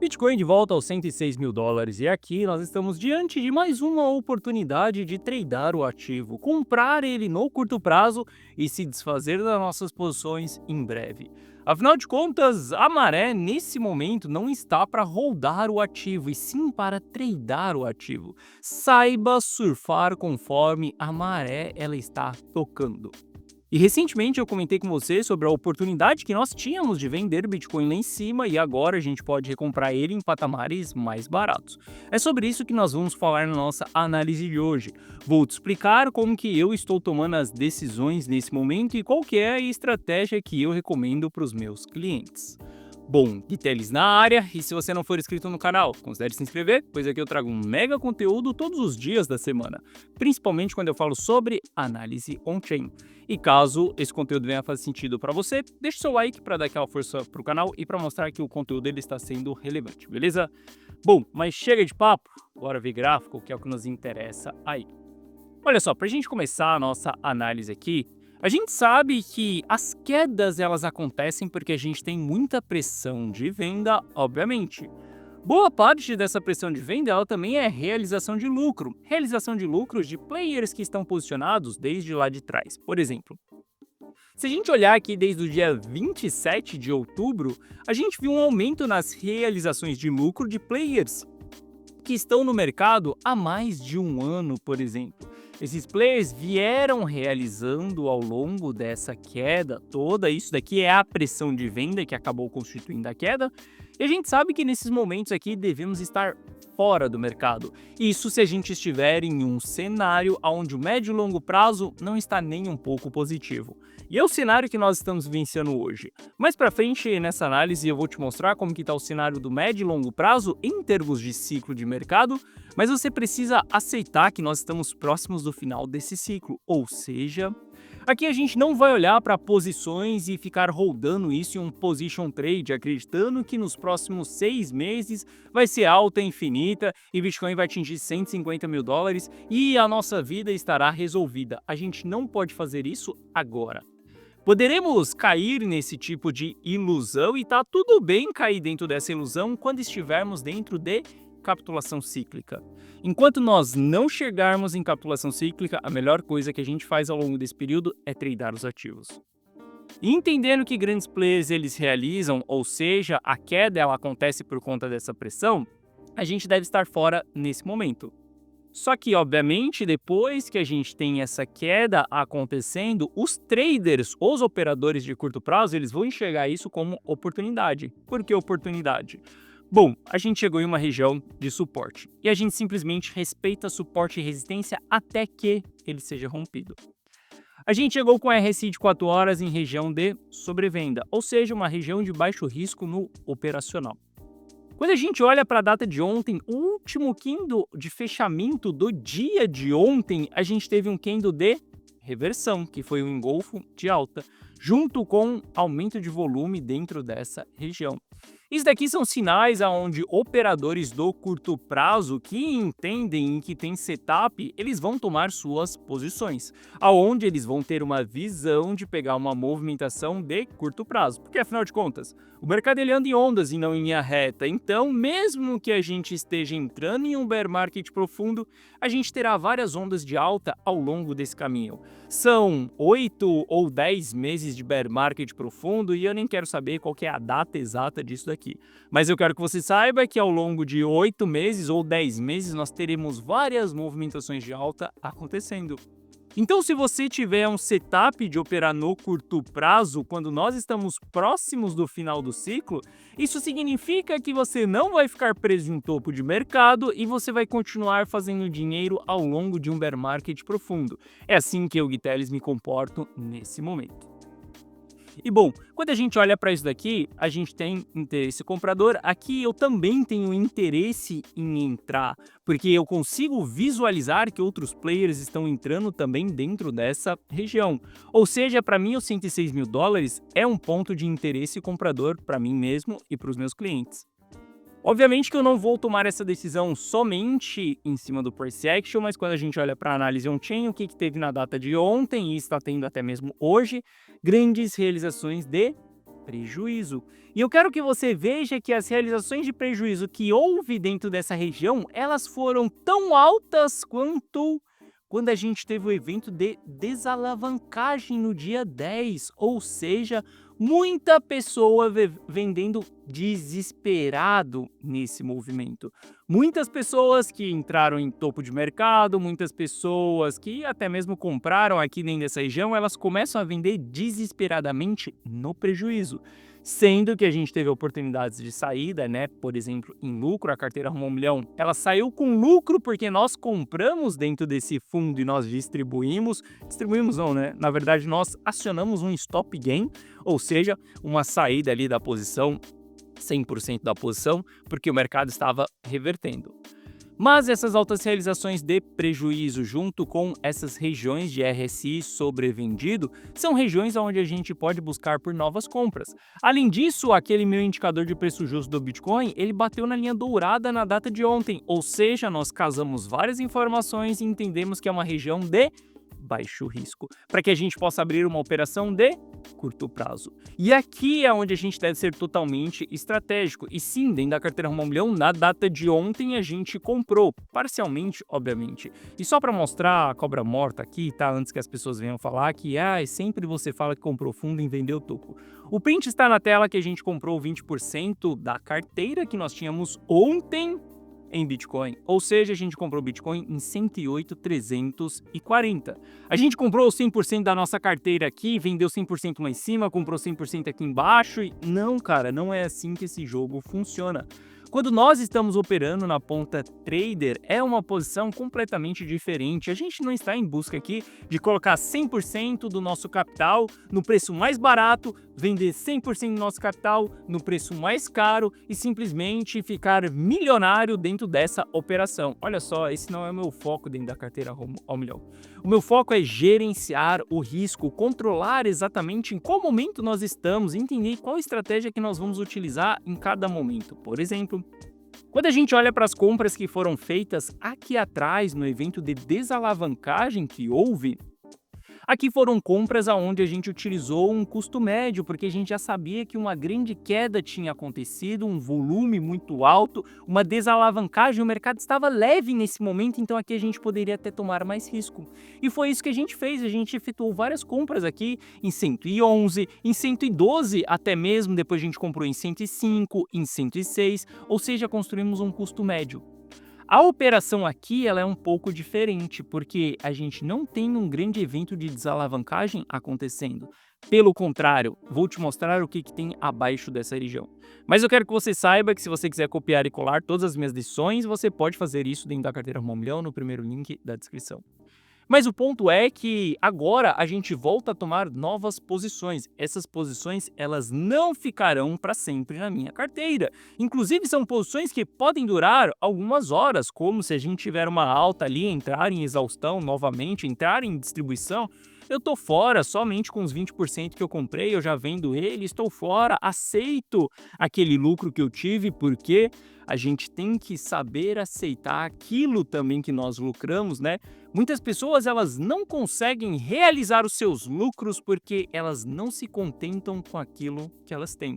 Bitcoin de volta aos 106 mil dólares e aqui nós estamos diante de mais uma oportunidade de tradear o ativo, comprar ele no curto prazo e se desfazer das nossas posições em breve. Afinal de contas, a maré nesse momento não está para holdar o ativo e sim para tradear o ativo. Saiba surfar conforme a maré ela está tocando. E recentemente eu comentei com você sobre a oportunidade que nós tínhamos de vender Bitcoin lá em cima e agora a gente pode recomprar ele em patamares mais baratos. É sobre isso que nós vamos falar na nossa análise de hoje. Vou te explicar como que eu estou tomando as decisões nesse momento e qual que é a estratégia que eu recomendo para os meus clientes. Bom, Guiteles na área, e se você não for inscrito no canal, considere se inscrever, pois aqui eu trago um mega conteúdo todos os dias da semana, principalmente quando eu falo sobre análise on-chain. E caso esse conteúdo venha fazer sentido para você, deixe seu like para dar aquela força para o canal e para mostrar que o conteúdo dele está sendo relevante, beleza? Bom, mas chega de papo, bora ver gráfico, que é o que nos interessa aí. Olha só, para a gente começar a nossa análise aqui, a gente sabe que as quedas elas acontecem porque a gente tem muita pressão de venda, obviamente. Boa parte dessa pressão de venda ela também é realização de lucros de players que estão posicionados desde lá de trás. Por exemplo, se a gente olhar aqui desde o dia 27 de outubro, a gente viu um aumento nas realizações de lucro de players que estão no mercado há mais de um ano, por exemplo. Esses players vieram realizando ao longo dessa queda toda, isso daqui é a pressão de venda que acabou constituindo a queda, e a gente sabe que nesses momentos aqui devemos estar fora do mercado. Isso se a gente estiver em um cenário onde o médio e longo prazo não está nem um pouco positivo. E é o cenário que nós estamos vivenciando hoje. Mais para frente nessa análise eu vou te mostrar como que está o cenário do médio e longo prazo em termos de ciclo de mercado, mas você precisa aceitar que nós estamos próximos do final desse ciclo, ou seja, aqui a gente não vai olhar para posições e ficar holdando isso em um position trade, acreditando que nos próximos 6 meses vai ser alta infinita e Bitcoin vai atingir 150 mil dólares e a nossa vida estará resolvida. A gente não pode fazer isso agora. Poderemos cair nesse tipo de ilusão e tá tudo bem cair dentro dessa ilusão quando estivermos dentro de capitulação cíclica. Enquanto nós não chegarmos em capitulação cíclica, a melhor coisa que a gente faz ao longo desse período é tradear os ativos. E entendendo que grandes players eles realizam, ou seja, a queda ela acontece por conta dessa pressão, a gente deve estar fora nesse momento. Só que, obviamente, depois que a gente tem essa queda acontecendo, os traders, os operadores de curto prazo, eles vão enxergar isso como oportunidade. Por que oportunidade? Bom, a gente chegou em uma região de suporte e a gente simplesmente respeita suporte e resistência até que ele seja rompido. A gente chegou com a RSI de 4 horas em região de sobrevenda, ou seja, uma região de baixo risco no operacional. Quando a gente olha para a data de ontem, o último candle de fechamento do dia de ontem, a gente teve um candle de reversão, que foi um engolfo de alta, junto com aumento de volume dentro dessa região. Isso daqui são sinais aonde operadores do curto prazo que entendem que tem setup, eles vão tomar suas posições, aonde eles vão ter uma visão de pegar uma movimentação de curto prazo, porque afinal de contas, o mercado ele anda em ondas e não em linha reta, então mesmo que a gente esteja entrando em um bear market profundo, a gente terá várias ondas de alta ao longo desse caminho. São 8 ou 10 meses de bear market profundo e eu nem quero saber qual que é a data exata disso daqui. Mas eu quero que você saiba que ao longo de 8 meses ou 10 meses nós teremos várias movimentações de alta acontecendo. Então, se você tiver um setup de operar no curto prazo, quando nós estamos próximos do final do ciclo, isso significa que você não vai ficar preso em um topo de mercado e você vai continuar fazendo dinheiro ao longo de um bear market profundo. É assim que eu, Guiteles, me comporto nesse momento. E bom, quando a gente olha para isso daqui, a gente tem interesse comprador. Aqui eu também tenho interesse em entrar, porque eu consigo visualizar que outros players estão entrando também dentro dessa região. Ou seja, para mim os 106 mil dólares é um ponto de interesse comprador para mim mesmo e para os meus clientes. Obviamente que eu não vou tomar essa decisão somente em cima do price action, mas quando a gente olha para a análise on-chain, o que teve na data de ontem e está tendo até mesmo hoje, grandes realizações de prejuízo. E eu quero que você veja que as realizações de prejuízo que houve dentro dessa região, elas foram tão altas quanto quando a gente teve o evento de desalavancagem no dia 10, ou seja, muita pessoa vendendo desesperado nesse movimento. Muitas pessoas que entraram em topo de mercado, muitas pessoas que até mesmo compraram aqui dentro dessa região, elas começam a vender desesperadamente no prejuízo. Sendo que a gente teve oportunidades de saída, né? Por exemplo, em lucro, a carteira Rumo ao Milhão, ela saiu com lucro porque nós compramos dentro desse fundo e nós distribuímos não, né? Na verdade, nós acionamos um stop gain, ou seja, uma saída ali da posição, 100% da posição, porque o mercado estava revertendo. Mas essas altas realizações de prejuízo junto com essas regiões de RSI sobrevendido são regiões onde a gente pode buscar por novas compras. Além disso, aquele meu indicador de preço justo do Bitcoin, ele bateu na linha dourada na data de ontem, ou seja, nós casamos várias informações e entendemos que é uma região de baixo risco, para que a gente possa abrir uma operação de curto prazo. E aqui é onde a gente deve ser totalmente estratégico. E sim, dentro da carteira Rumo ao Milhão, na data de ontem a gente comprou, parcialmente, obviamente. E só para mostrar a cobra morta aqui, tá? Antes que as pessoas venham falar que sempre você fala que comprou fundo e vendeu topo. O print está na tela que a gente comprou 20% da carteira que nós tínhamos ontem em Bitcoin, ou seja, a gente comprou Bitcoin em 108.340. A gente comprou 100% da nossa carteira aqui, vendeu 100% lá em cima, comprou 100% aqui embaixo e não, cara, não é assim que esse jogo funciona. Quando nós estamos operando na ponta trader, é uma posição completamente diferente. A gente não está em busca aqui de colocar 100% do nosso capital no preço mais barato, vender 100% do nosso capital no preço mais caro e simplesmente ficar milionário dentro dessa operação. Olha só, esse não é o meu foco dentro da carteira Rumo ao Milhão. O meu foco é gerenciar o risco, controlar exatamente em qual momento nós estamos, entender qual estratégia que nós vamos utilizar em cada momento. Por exemplo, quando a gente olha para as compras que foram feitas aqui atrás no evento de desalavancagem que houve, aqui foram compras aonde a gente utilizou um custo médio, porque a gente já sabia que uma grande queda tinha acontecido, um volume muito alto, uma desalavancagem, o mercado estava leve nesse momento, então aqui a gente poderia até tomar mais risco. E foi isso que a gente fez, a gente efetuou várias compras aqui em 111, em 112 até mesmo, depois a gente comprou em 105, em 106, ou seja, construímos um custo médio. A operação aqui ela é um pouco diferente, porque a gente não tem um grande evento de desalavancagem acontecendo. Pelo contrário, vou te mostrar o que tem abaixo dessa região. Mas eu quero que você saiba que se você quiser copiar e colar todas as minhas decisões, você pode fazer isso dentro da carteira Rumo ao Milhão no primeiro link da descrição. Mas o ponto é que agora a gente volta a tomar novas posições. Essas posições elas não ficarão para sempre na minha carteira. Inclusive são posições que podem durar algumas horas, como se a gente tiver uma alta ali, entrar em exaustão novamente, entrar em distribuição. Eu tô fora somente com os 20% que eu comprei, eu já vendo ele, estou fora, aceito aquele lucro que eu tive, porque a gente tem que saber aceitar aquilo também que nós lucramos, né? Muitas pessoas elas não conseguem realizar os seus lucros porque elas não se contentam com aquilo que elas têm.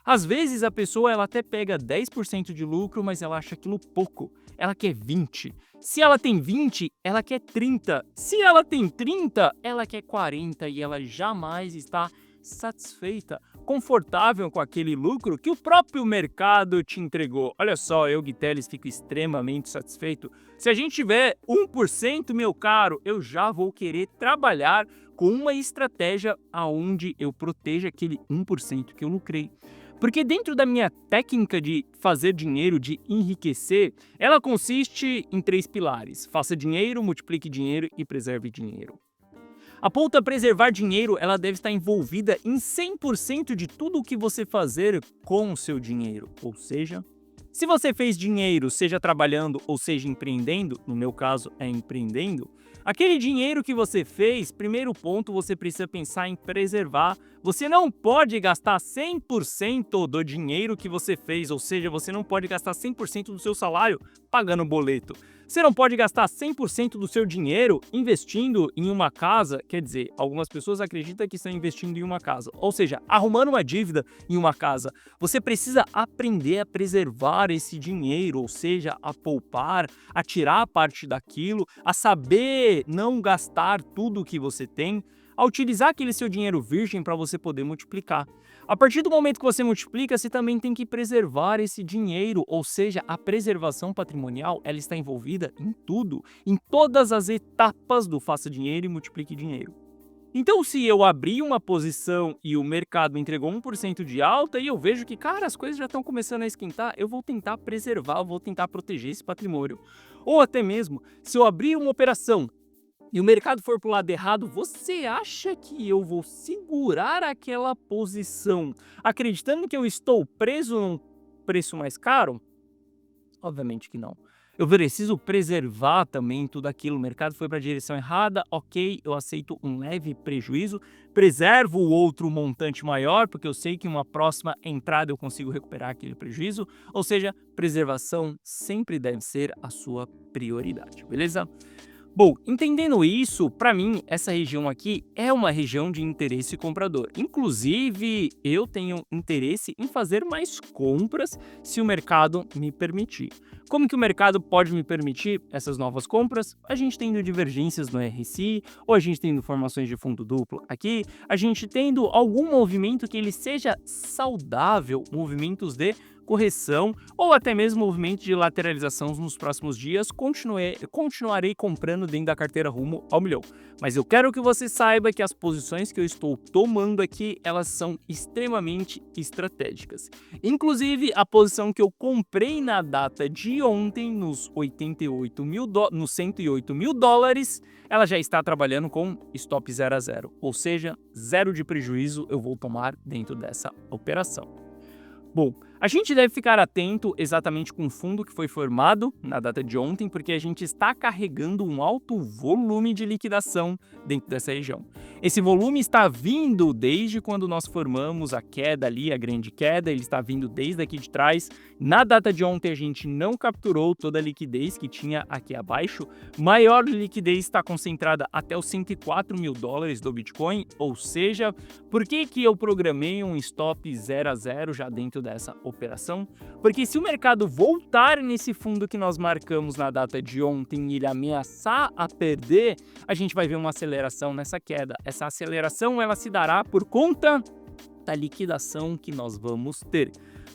Às vezes a pessoa ela até pega 10% de lucro, mas ela acha aquilo pouco. Ela quer 20. Se ela tem 20, ela quer 30. Se ela tem 30, ela quer 40 e ela jamais está satisfeita, confortável com aquele lucro que o próprio mercado te entregou. Olha só, eu, Gui Teles, fico extremamente satisfeito. Se a gente tiver 1%, meu caro, eu já vou querer trabalhar com uma estratégia aonde eu proteja aquele 1% que eu lucrei. Porque dentro da minha técnica de fazer dinheiro, de enriquecer, ela consiste em 3 pilares. Faça dinheiro, multiplique dinheiro e preserve dinheiro. A ponta preservar dinheiro, ela deve estar envolvida em 100% de tudo o que você fazer com o seu dinheiro. Ou seja, se você fez dinheiro, seja trabalhando ou seja empreendendo, no meu caso é empreendendo, aquele dinheiro que você fez, primeiro ponto, você precisa pensar em preservar Você não pode gastar 100% do dinheiro que você fez, ou seja, você não pode gastar 100% do seu salário pagando boleto. Você não pode gastar 100% do seu dinheiro investindo em uma casa, quer dizer, algumas pessoas acreditam que estão investindo em uma casa, ou seja, arrumando uma dívida em uma casa. Você precisa aprender a preservar esse dinheiro, ou seja, a poupar, a tirar parte daquilo, a saber não gastar tudo que você tem, a utilizar aquele seu dinheiro virgem para você poder multiplicar. A partir do momento que você multiplica, você também tem que preservar esse dinheiro, ou seja, a preservação patrimonial, ela está envolvida em tudo, em todas as etapas do faça dinheiro e multiplique dinheiro. Então, se eu abrir uma posição e o mercado me entregou 1% de alta e eu vejo que, cara, as coisas já estão começando a esquentar, eu vou tentar preservar, eu vou tentar proteger esse patrimônio. Ou até mesmo, se eu abrir uma operação e o mercado for para o lado errado, você acha que eu vou segurar aquela posição acreditando que eu estou preso num preço mais caro? Obviamente que não. Eu preciso preservar também tudo aquilo. O mercado foi para a direção errada, ok, eu aceito um leve prejuízo, preservo o outro montante maior, porque eu sei que em uma próxima entrada eu consigo recuperar aquele prejuízo. Ou seja, preservação sempre deve ser a sua prioridade, beleza? Bom, entendendo isso, para mim, essa região aqui é uma região de interesse comprador. Inclusive, eu tenho interesse em fazer mais compras se o mercado me permitir. Como que o mercado pode me permitir essas novas compras? A gente tendo divergências no RSI, ou a gente tendo formações de fundo duplo aqui, a gente tendo algum movimento que ele seja saudável, movimentos de correção ou até mesmo movimento de lateralização nos próximos dias, continuarei comprando dentro da carteira rumo ao milhão. Mas eu quero que você saiba que as posições que eu estou tomando aqui, elas são extremamente estratégicas. Inclusive, a posição que eu comprei na data de ontem, nos 108 mil dólares, ela já está trabalhando com stop 0 a 0, ou seja, zero de prejuízo eu vou tomar dentro dessa operação. Bom, a gente deve ficar atento exatamente com o fundo que foi formado na data de ontem, porque a gente está carregando um alto volume de liquidação dentro dessa região. Esse volume está vindo desde quando nós formamos a queda ali, a grande queda, ele está vindo desde aqui de trás. Na data de ontem a gente não capturou toda a liquidez que tinha aqui abaixo. Maior liquidez está concentrada até os 104 mil dólares do Bitcoin, ou seja, por que eu programei um stop 0 a 0 já dentro dessa operação? Porque se o mercado voltar nesse fundo que nós marcamos na data de ontem e ele ameaçar a perder, a gente vai ver uma aceleração nessa queda. Essa aceleração ela se dará por conta da liquidação que nós vamos ter.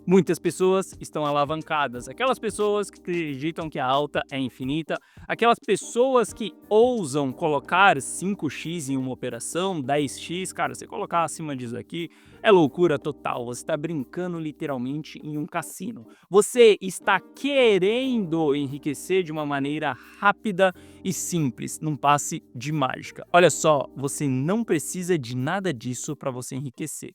Muitas pessoas estão alavancadas, aquelas pessoas que acreditam que a alta é infinita, aquelas pessoas que ousam colocar 5x em uma operação, 10x, cara, você colocar acima disso aqui é loucura total, você está brincando literalmente em um cassino. Você está querendo enriquecer de uma maneira rápida e simples, num passe de mágica. Olha só, você não precisa de nada disso para você enriquecer.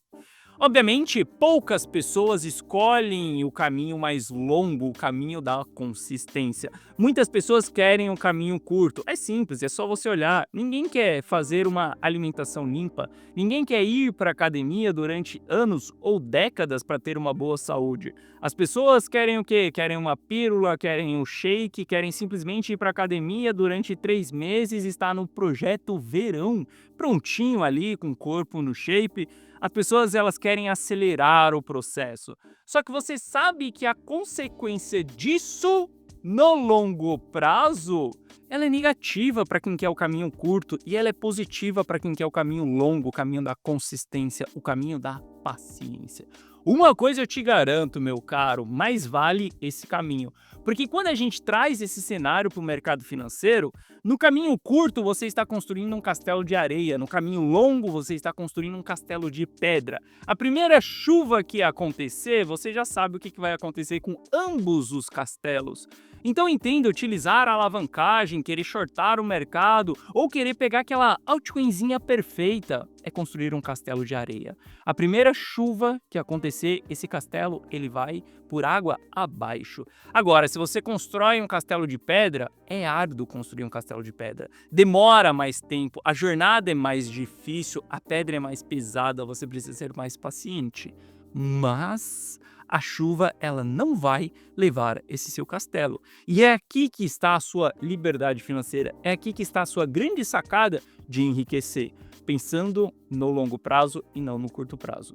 Obviamente, poucas pessoas escolhem o caminho mais longo, o caminho da consistência. Muitas pessoas querem o caminho curto. É simples, é só você olhar. Ninguém quer fazer uma alimentação limpa, ninguém quer ir para a academia durante anos ou décadas para ter uma boa saúde. As pessoas querem o quê? Querem uma pílula, querem um shake, querem simplesmente ir para a academia durante 3 meses e estar no projeto verão, prontinho ali, com o corpo no shape. As pessoas elas querem acelerar o processo. Só que você sabe que a consequência disso, no longo prazo, ela é negativa para quem quer o caminho curto e ela é positiva para quem quer o caminho longo, o caminho da consistência, o caminho da paciência. Uma coisa eu te garanto, meu caro, mais vale esse caminho. Porque quando a gente traz esse cenário para o mercado financeiro, no caminho curto você está construindo um castelo de areia, no caminho longo você está construindo um castelo de pedra. A primeira chuva que acontecer, você já sabe o que vai acontecer com ambos os castelos. Então entenda, utilizar a alavancagem, querer shortar o mercado ou querer pegar aquela altcoinzinha perfeita é construir um castelo de areia. A primeira chuva que acontecer acontecer, esse castelo ele vai por água abaixo. Agora, se você constrói um castelo de pedra, é árduo construir um castelo de pedra. Demora mais tempo, a jornada é mais difícil, a pedra é mais pesada, você precisa ser mais paciente. Mas a chuva ela não vai levar esse seu castelo. E é aqui que está a sua liberdade financeira, é aqui que está a sua grande sacada de enriquecer, pensando no longo prazo e não no curto prazo.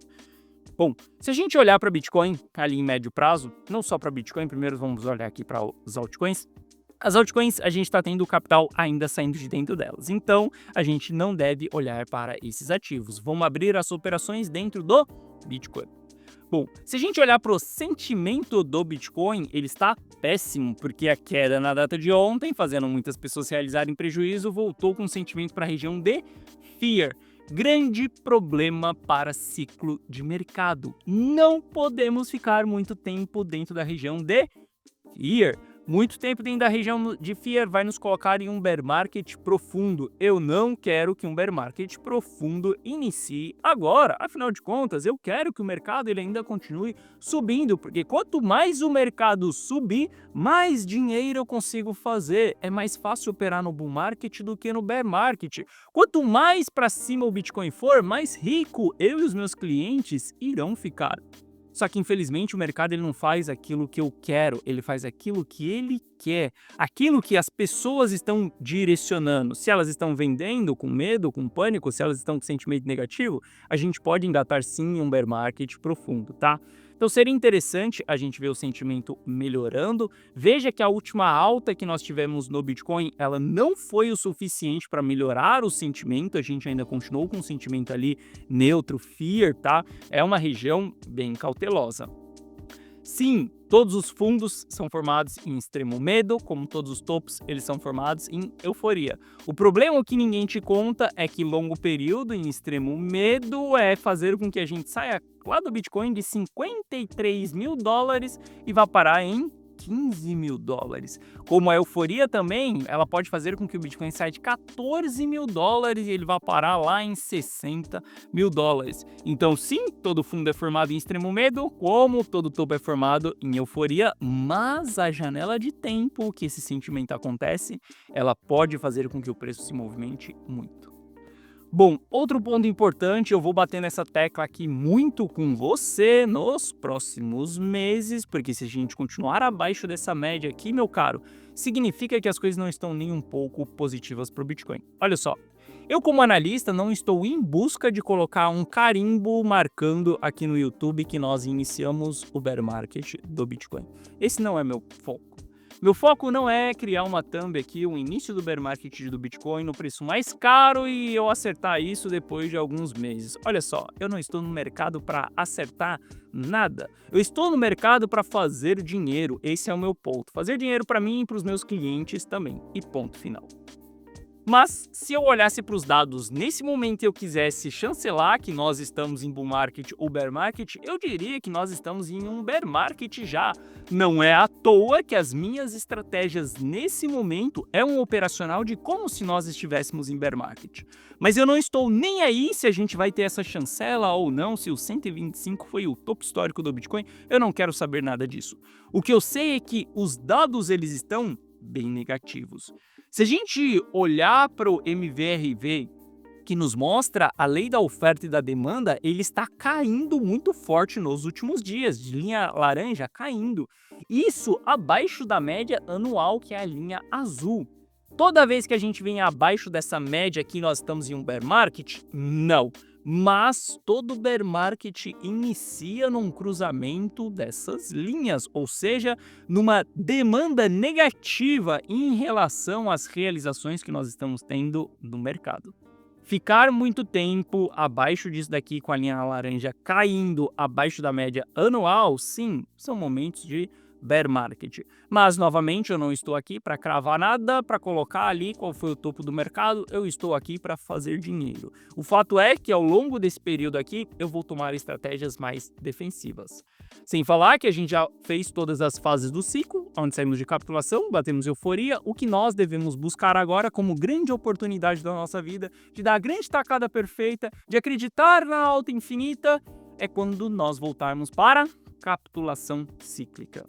Bom, se a gente olhar para Bitcoin ali em médio prazo, não só para Bitcoin, primeiro vamos olhar aqui para os altcoins. As altcoins, a gente está tendo o capital ainda saindo de dentro delas, então a gente não deve olhar para esses ativos. Vamos abrir as operações dentro do Bitcoin. Bom, se a gente olhar para o sentimento do Bitcoin, ele está péssimo, porque a queda na data de ontem, fazendo muitas pessoas realizarem prejuízo, voltou com sentimento para a região de Fear. Grande problema para ciclo de mercado. Não podemos ficar muito tempo dentro da região de Fear. Muito tempo dentro da região de Fear vai nos colocar em um bear market profundo. Eu não quero que um bear market profundo inicie agora. Afinal de contas, eu quero que o mercado ele ainda continue subindo, porque quanto mais o mercado subir, mais dinheiro eu consigo fazer. É mais fácil operar no bull market do que no bear market. Quanto mais para cima o Bitcoin for, mais rico eu e os meus clientes irão ficar. Só que, infelizmente, o mercado ele não faz aquilo que eu quero, ele faz aquilo que ele quer, aquilo que as pessoas estão direcionando. Se elas estão vendendo com medo, com pânico, se elas estão com sentimento negativo, a gente pode engatar sim em um bear market profundo, tá? Então seria interessante a gente ver o sentimento melhorando. Veja que a última alta que nós tivemos no Bitcoin, ela não foi o suficiente para melhorar o sentimento, a gente ainda continuou com o sentimento ali neutro, fear, tá? É uma região bem cautelosa. Sim, todos os fundos são formados em extremo medo, como todos os topos, eles são formados em euforia. O problema que ninguém te conta é que longo período em extremo medo é fazer com que a gente saia lá do Bitcoin de 53 mil dólares e vá parar em 15 mil dólares. Como a euforia também, ela pode fazer com que o Bitcoin saia de 14 mil dólares e ele vá parar lá em 60 mil dólares. Então sim, todo fundo é formado em extremo medo, como todo topo é formado em euforia, mas a janela de tempo que esse sentimento acontece, ela pode fazer com que o preço se movimente muito. Bom, outro ponto importante, eu vou bater nessa tecla aqui muito com você nos próximos meses, porque se a gente continuar abaixo dessa média aqui, meu caro, significa que as coisas não estão nem um pouco positivas para o Bitcoin. Olha só, eu como analista não estou em busca de colocar um carimbo marcando aqui no YouTube que nós iniciamos o bear market do Bitcoin. Esse não é meu foco. Meu foco não é criar uma thumb aqui, o início do bear market do Bitcoin no preço mais caro e eu acertar isso depois de alguns meses. Olha só, eu não estou no mercado para acertar nada. Eu estou no mercado para fazer dinheiro. Esse é o meu ponto. Fazer dinheiro para mim e para os meus clientes também. E ponto final. Mas, se eu olhasse para os dados nesse momento e eu quisesse chancelar que nós estamos em bull market ou bear market, eu diria que nós estamos em um bear market já. Não é à toa que as minhas estratégias nesse momento é um operacional de como se nós estivéssemos em bear market. Mas eu não estou nem aí se a gente vai ter essa chancela ou não, se o 125 foi o topo histórico do Bitcoin, eu não quero saber nada disso. O que eu sei é que os dados eles estão bem negativos. Se a gente olhar para o MVRV, que nos mostra a lei da oferta e da demanda, ele está caindo muito forte nos últimos dias, de linha laranja caindo. Isso abaixo da média anual, que é a linha azul. Toda vez que a gente vem abaixo dessa média aqui, nós estamos em um bear market? Não. Mas todo bear market inicia num cruzamento dessas linhas, ou seja, numa demanda negativa em relação às realizações que nós estamos tendo no mercado. Ficar muito tempo abaixo disso daqui com a linha laranja caindo abaixo da média anual, sim, são momentos de bear market. Mas, novamente, eu não estou aqui para cravar nada, para colocar ali qual foi o topo do mercado, eu estou aqui para fazer dinheiro. O fato é que ao longo desse período aqui, eu vou tomar estratégias mais defensivas. Sem falar que a gente já fez todas as fases do ciclo, onde saímos de capitulação, batemos euforia, o que nós devemos buscar agora como grande oportunidade da nossa vida, de dar a grande tacada perfeita, de acreditar na alta infinita, é quando nós voltarmos para capitulação cíclica.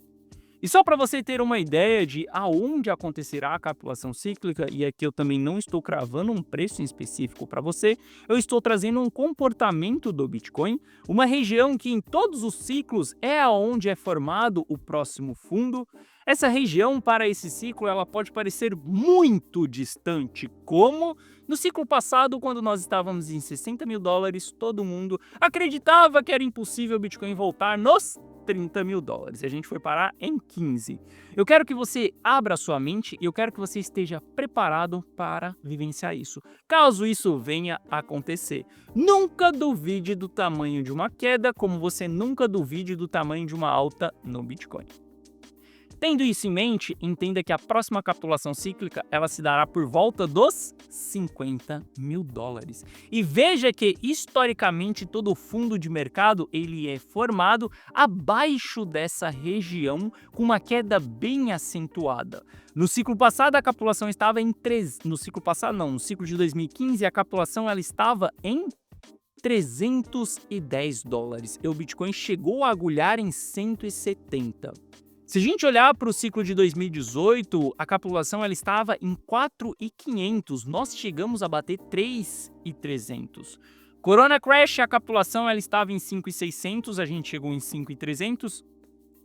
E só para você ter uma ideia de aonde acontecerá a capitulação cíclica, e aqui eu também não estou cravando um preço em específico para você, eu estou trazendo um comportamento do Bitcoin, uma região que em todos os ciclos é aonde é formado o próximo fundo. Essa região para esse ciclo ela pode parecer muito distante, como no ciclo passado, quando nós estávamos em 60 mil dólares, todo mundo acreditava que era impossível o Bitcoin voltar nos 30 mil dólares. E a gente foi parar em 15. Eu quero que você abra sua mente e eu quero que você esteja preparado para vivenciar isso. Caso isso venha a acontecer, nunca duvide do tamanho de uma queda, como você nunca duvide do tamanho de uma alta no Bitcoin. Tendo isso em mente, entenda que a próxima capitulação cíclica ela se dará por volta dos 50 mil dólares. E veja que, historicamente, todo fundo de mercado ele é formado abaixo dessa região, com uma queda bem acentuada. No ciclo passado, a capitulação estava em 3... No ciclo passado, não. No ciclo de 2015, a capitulação ela estava em 310 dólares. E o Bitcoin chegou a agulhar em 170. Se a gente olhar para o ciclo de 2018, a capitulação ela estava em 4.500, nós chegamos a bater 3.300. Corona Crash, a capitulação ela estava em 5.600, a gente chegou em 5.300.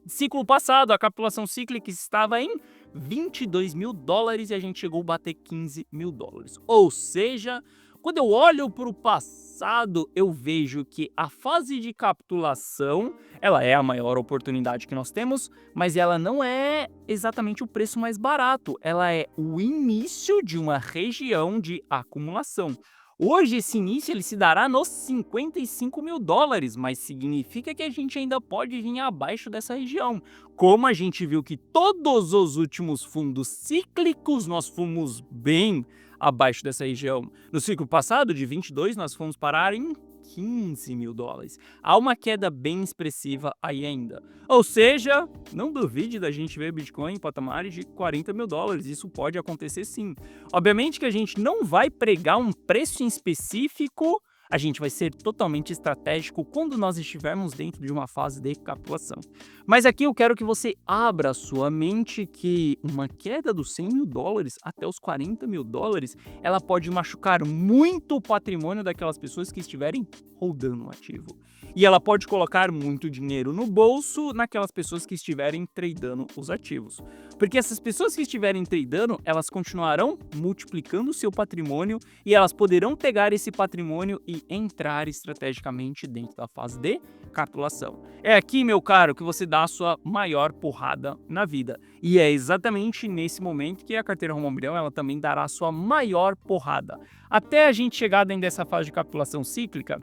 Ciclo passado, a capitulação cíclica estava em 22 mil dólares e a gente chegou a bater 15 mil dólares. Ou seja, quando eu olho para o passado, eu vejo que a fase de capitulação, ela é a maior oportunidade que nós temos, mas ela não é exatamente o preço mais barato, ela é o início de uma região de acumulação. Hoje esse início ele se dará nos 55 mil dólares, mas significa que a gente ainda pode vir abaixo dessa região. Como a gente viu que todos os últimos fundos cíclicos nós fomos bem abaixo dessa região. No ciclo passado, de 22, nós fomos parar em 15 mil dólares. Há uma queda bem expressiva aí ainda. Ou seja, não duvide da gente ver Bitcoin em patamares de 40 mil dólares. Isso pode acontecer sim. Obviamente que a gente não vai pregar um preço em específico, a gente vai ser totalmente estratégico quando nós estivermos dentro de uma fase de capitulação. Mas aqui eu quero que você abra a sua mente que uma queda dos 100 mil dólares até os 40 mil dólares, ela pode machucar muito o patrimônio daquelas pessoas que estiverem holdando um ativo. E ela pode colocar muito dinheiro no bolso naquelas pessoas que estiverem tradando os ativos. Porque essas pessoas que estiverem tradando, elas continuarão multiplicando o seu patrimônio e elas poderão pegar esse patrimônio e entrar estrategicamente dentro da fase de capitulação. É aqui, meu caro, que você dá a sua maior porrada na vida. E é exatamente nesse momento que a carteira Rumo ao Milhão ela também dará a sua maior porrada. Até a gente chegar dentro dessa fase de capitulação cíclica,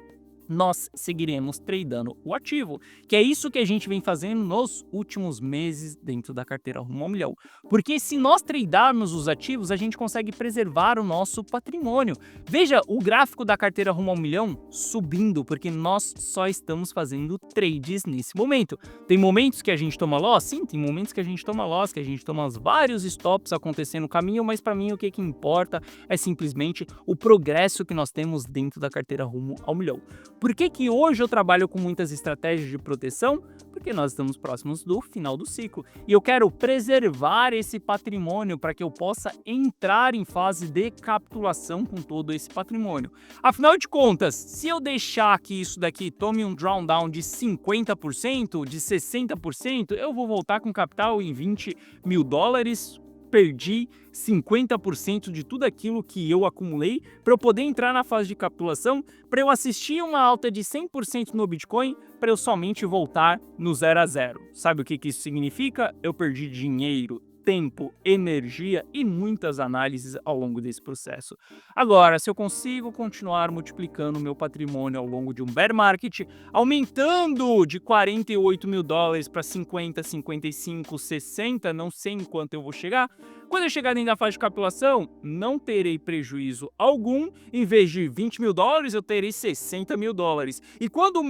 nós seguiremos tradando o ativo, que é isso que a gente vem fazendo nos últimos meses dentro da carteira Rumo ao Milhão. Porque se nós tradarmos os ativos, a gente consegue preservar o nosso patrimônio. Veja o gráfico da carteira Rumo ao Milhão subindo, porque nós só estamos fazendo trades nesse momento. Tem momentos que a gente toma loss? Sim, tem momentos que a gente toma loss, que a gente toma vários stops acontecendo no caminho, mas para mim o que importa é simplesmente o progresso que nós temos dentro da carteira Rumo ao Milhão. Por que hoje eu trabalho com muitas estratégias de proteção? Porque nós estamos próximos do final do ciclo. E eu quero preservar esse patrimônio para que eu possa entrar em fase de capitulação com todo esse patrimônio. Afinal de contas, se eu deixar que isso daqui tome um drawdown de 50%, de 60%, eu vou voltar com capital em 20 mil dólares, perdi 50% de tudo aquilo que eu acumulei para eu poder entrar na fase de capitulação, para eu assistir uma alta de 100% no Bitcoin, para eu somente voltar no 0 a 0. Sabe o que isso significa? Eu perdi dinheiro, tempo, energia e muitas análises ao longo desse processo. Agora, se eu consigo continuar multiplicando o meu patrimônio ao longo de um bear market, aumentando de 48 mil dólares para 50, 55, 60, não sei em quanto eu vou chegar, quando eu chegar dentro da fase de capitulação, não terei prejuízo algum. Em vez de 20 mil dólares, eu terei 60 mil dólares. E quando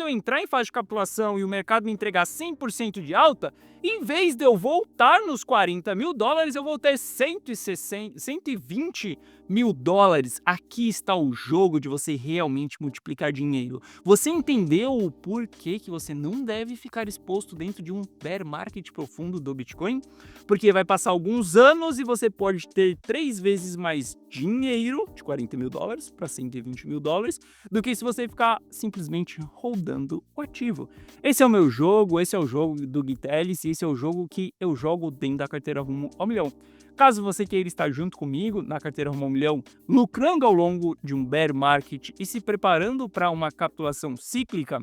eu entrar em fase de capitulação e o mercado me entregar 100% de alta, em vez de eu voltar nos 40 mil dólares, eu vou ter 120 US$ 1.000, aqui está o jogo de você realmente multiplicar dinheiro. Você entendeu o porquê que você não deve ficar exposto dentro de um bear market profundo do Bitcoin? Porque vai passar alguns anos e você pode ter 3 vezes mais dinheiro, de US$ 40.000 para US$ 120.000, do que se você ficar simplesmente rodando o ativo. Esse é o meu jogo, esse é o jogo do Gitelis e esse é o jogo que eu jogo dentro da carteira Rumo ao Milhão. Caso você queira estar junto comigo na carteira Rumo ao Milhão, lucrando ao longo de um bear market e se preparando para uma capitulação cíclica,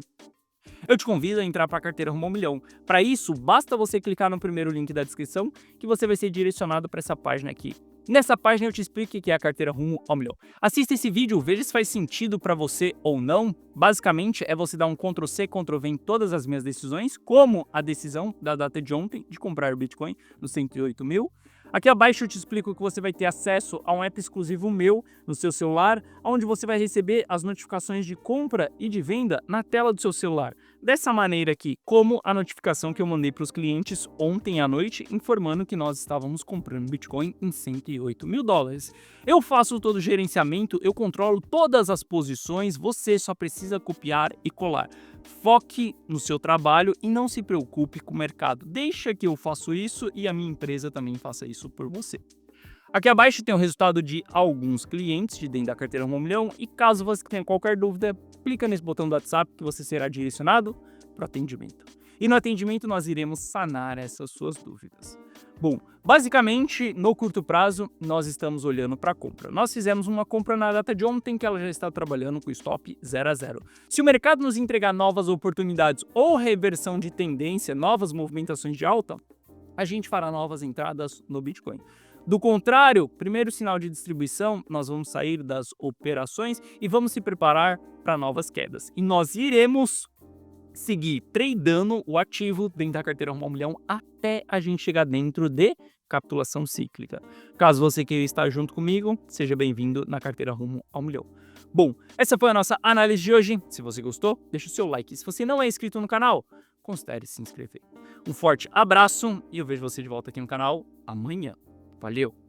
eu te convido a entrar para a carteira Rumo ao Milhão. Para isso, basta você clicar no primeiro link da descrição que você vai ser direcionado para essa página aqui. Nessa página eu te explico o que é a carteira Rumo ao Milhão. Assista esse vídeo, veja se faz sentido para você ou não. Basicamente é você dar um Ctrl+C, Ctrl+V em todas as minhas decisões, como a decisão da data de ontem de comprar Bitcoin nos 108 mil. Aqui abaixo eu te explico que você vai ter acesso a um app exclusivo meu no seu celular, onde você vai receber as notificações de compra e de venda na tela do seu celular. Dessa maneira aqui, como a notificação que eu mandei para os clientes ontem à noite, informando que nós estávamos comprando Bitcoin em US$ 108.000. Eu faço todo o gerenciamento, eu controlo todas as posições, você só precisa copiar e colar. Foque no seu trabalho e não se preocupe com o mercado. Deixa que eu faço isso e a minha empresa também faça isso por você. Aqui abaixo tem o resultado de alguns clientes de dentro da carteira Rumo ao Milhão e caso você tenha qualquer dúvida, clica nesse botão do WhatsApp que você será direcionado para o atendimento. E no atendimento nós iremos sanar essas suas dúvidas. Bom, basicamente, no curto prazo, nós estamos olhando para a compra. Nós fizemos uma compra na data de ontem que ela já está trabalhando com stop 0 a 0. Se o mercado nos entregar novas oportunidades ou reversão de tendência, novas movimentações de alta, a gente fará novas entradas no Bitcoin. Do contrário, primeiro sinal de distribuição, nós vamos sair das operações e vamos se preparar para novas quedas. E nós iremos seguir tradando o ativo dentro da carteira Rumo ao Milhão até a gente chegar dentro de capitulação cíclica. Caso você queira estar junto comigo, seja bem-vindo na carteira Rumo ao Milhão. Bom, essa foi a nossa análise de hoje. Se você gostou, deixa o seu like. Se você não é inscrito no canal, considere se inscrever. Um forte abraço e eu vejo você de volta aqui no canal amanhã. Valeu!